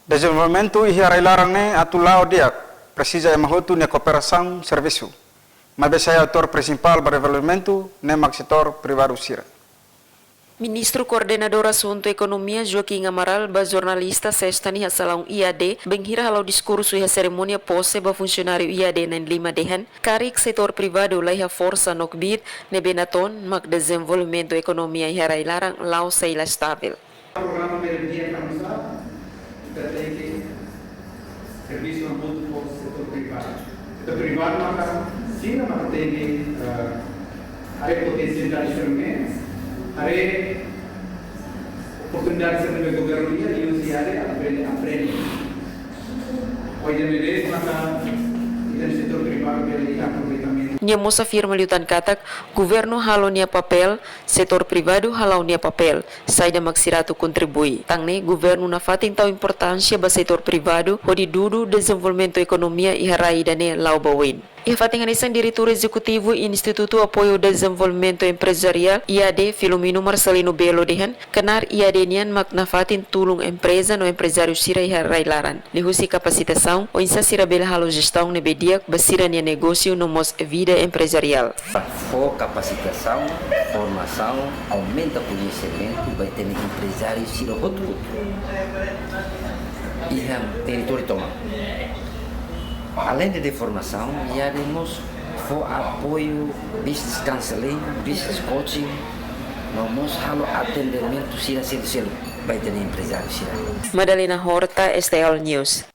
Desenvolvimento e larang ne atulao dia precisa emahotu ne cooperação serviço. Mas saya ator principal para desenvolvimento ne mak setor privado sira. Ministro Coordenador Assunto Economia Joaquim Amaral ba jornalista sestani hasalão IAD benghira halau discurso e a cerimônia posse ba funcionário IAD na lima dehan karik setor privado lai ha força nokbit ne benaton mak desenvolvimento economia e harai larang lau saila estável. Programa Merendia Kamusa kita tem serviço muito para o setor privado. Setor privado maka sina maka tem ada potensial instrumen, ada oportunidade sebagai governo dia di usiare aprende. Hoje merece maka kita setor privado beli aproveitamento. Nia moça firma liutan katak, governo halo nia papel, setor privado halau nia papel, saida maksiratu kontribui. Tangne, governo na fatin tau importância ba setor privado, hodi dudu desenvolvimento ekonomia e harai dane lau bawin. E fatingan isang diretor executivo Instituto Apoio ao Desenvolvimento Empresarial IAD Filomeno Marcelino Belo dehan kenar IAD nian makna fatin tulung empresa no empresário sira e harai laran. Lihusi capacitação o insa sira bela halo gestão ne bediak basira nia negócio no mos vida empresarial. For capacitação, formação, aumenta conhecimento, vai ter empresário sira outro. E território toma. Além de formação, já temos apoio, business counseling, business coaching, vamos halo atendimento sila vai ter empresário sila. Madalena Horta, STL News.